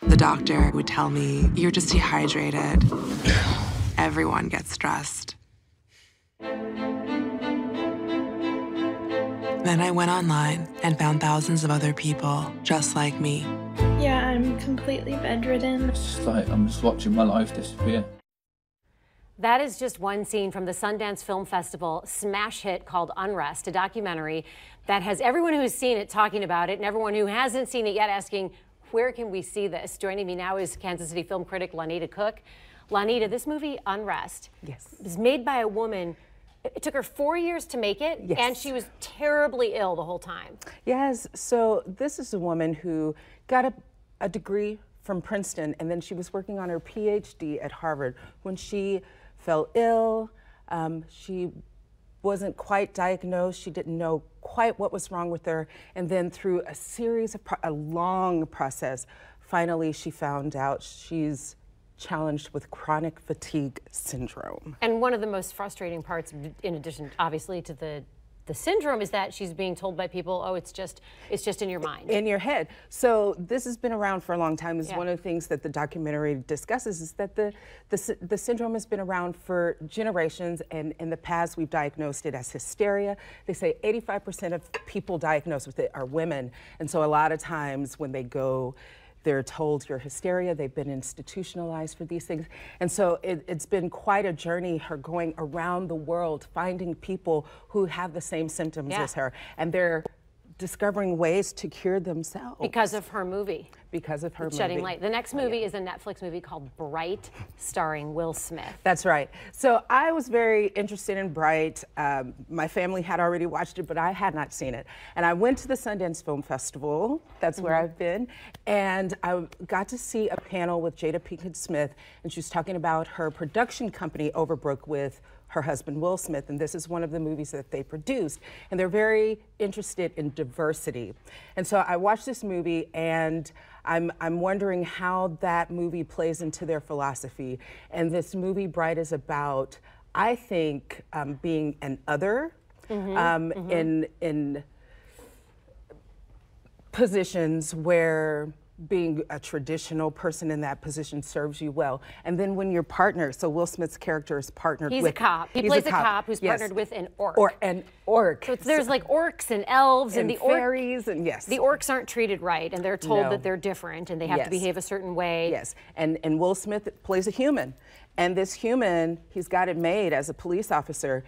The doctor would tell me, "You're just dehydrated." Everyone gets stressed. Then I went online and found thousands of other people just like me. Yeah, I'm completely bedridden. It's like I'm just watching my life disappear. That is just one scene from the Sundance Film Festival smash hit called Unrest, a documentary that has everyone who's seen it talking about it and everyone who hasn't seen it yet asking, where can we see this? Joining me now is Kansas City film critic Lonita Cook. Lonita, this movie, Unrest, is made by a woman. It took her 4 years to make it, and she was terribly ill the whole time. Yes, so this is a woman who got a degree from Princeton, and then she was working on her PhD at Harvard when she fell ill. She wasn't quite diagnosed. She didn't know quite what was wrong with her. And then through a series of, a long process, finally she found out she's challenged with chronic fatigue syndrome. And one of the most frustrating parts, in addition, obviously, to the syndrome, is that she's being told by people, oh, it's just in your mind. In your head. So this has been around for a long time. It's one of the things that the documentary discusses, is that the syndrome has been around for generations, and in the past we've diagnosed it as hysteria. They say 85% of people diagnosed with it are women, and so a lot of times when they go, they're told you're hysteria. They've been institutionalized for these things. And so it's been quite a journey, her going around the world, finding people who have the same symptoms as her. And they're discovering ways to cure themselves. Because of her movie. Because of her movie. Shedding Light. The next movie is a Netflix movie called Bright, starring Will Smith. That's right. So I was very interested in Bright. My family had already watched it, but I had not seen it. And I went to the Sundance Film Festival. That's where I've been. And I got to see a panel with Jada Pinkett Smith, and she was talking about her production company, Overbrook, with her husband, Will Smith, and this is one of the movies that they produced. And they're very interested in diversity. And so I watched this movie, and I'm wondering how that movie plays into their philosophy. And this movie, Bright, is about, I think, being an other in positions where being a traditional person in that position serves you well. And then when your partner, so Will Smith's character is partnered with... He's a cop. He plays a cop who's partnered with an orc. Or an orc. So there's like orcs and elves and the fairies and the orcs aren't treated right, and they're told that they're different and they have to behave a certain way. Yes, and Will Smith plays a human. And this human, he's got it made as a police officer.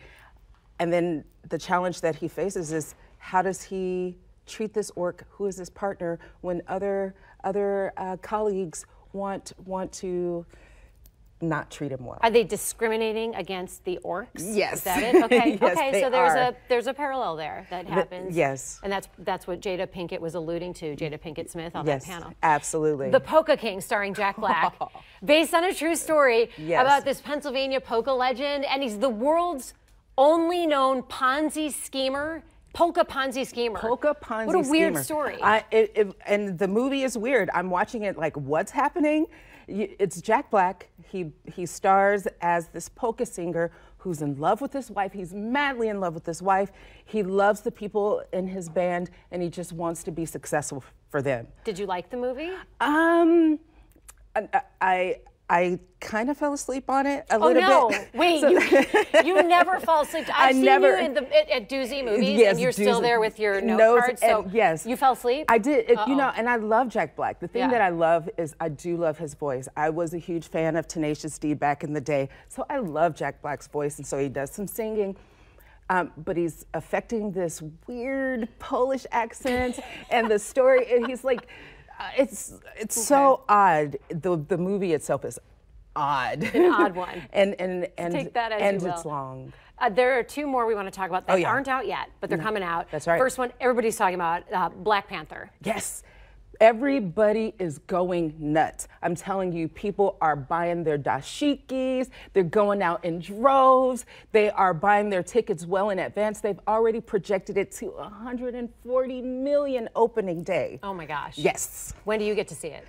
And then the challenge that he faces is, how does he treat this orc who is his partner when other colleagues want to not treat him well? Are they discriminating against the orcs? Yes. Is that it? Okay. Yes, okay. So there's a parallel there that happens. Yes. And that's what Jada Pinkett was alluding to. Jada Pinkett Smith on that panel. Absolutely. The Polka King, starring Jack Black, based on a true story about this Pennsylvania polka legend, and he's the world's only known Ponzi schemer. Polka Ponzi schemer. Polka Ponzi schemer. What a weird story. And the movie is weird. I'm watching it like, what's happening? It's Jack Black. He stars as this polka singer who's in love with his wife. He's madly in love with his wife. He loves the people in his band, and he just wants to be successful for them. Did you like the movie? I kind of fell asleep on it a little bit. Wait, so, you never fall asleep. I've seen you at Doozy Movies, and you're still there with your note cards, so you fell asleep? I did, you know, and I love Jack Black. The thing that I love is I do love his voice. I was a huge fan of Tenacious D back in the day, so I love Jack Black's voice, and so he does some singing. But he's affecting this weird Polish accent, and the story, and he's like, it's so odd. The movie itself is odd. An odd one. and take that as you will. It's long. There are two more we want to talk about that aren't out yet, but they're coming out. That's right. First one, everybody's talking about Black Panther. Yes. Everybody is going nuts. I'm telling you, people are buying their dashikis. They're going out in droves. They are buying their tickets well in advance. They've already projected it to 140 million opening day. Oh my gosh. Yes. When do you get to see it?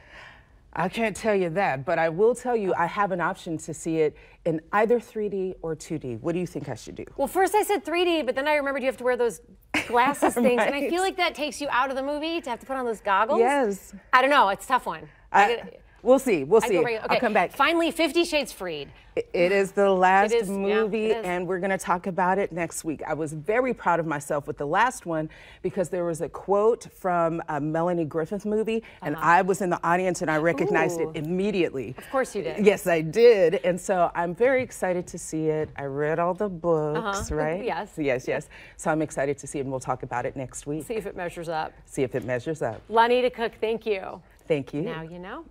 I can't tell you that, but I will tell you I have an option to see it in either 3D or 2D. What do you think I should do? Well, first I said 3D, but then I remembered you have to wear those glasses things, and I Right. feel like that takes you out of the movie to have to put on those goggles. Yes. I don't know. It's a tough one. We'll see. We'll I see. go right- okay. I'll come back. Finally, 50 Shades Freed. It is the last It is, yeah, movie, it is. and we're going to talk about it next week. I was very proud of myself with the last one because there was a quote from a Melanie Griffith movie, and I was in the audience and I recognized Ooh. it immediately. Of course you did. Yes, I did. And so I'm very excited to see it. I read all the books, right? Yes. Yes. So I'm excited to see it, and we'll talk about it next week. See if it measures up. See if it measures up. Lonita Cook, thank you. Thank you. Now you know.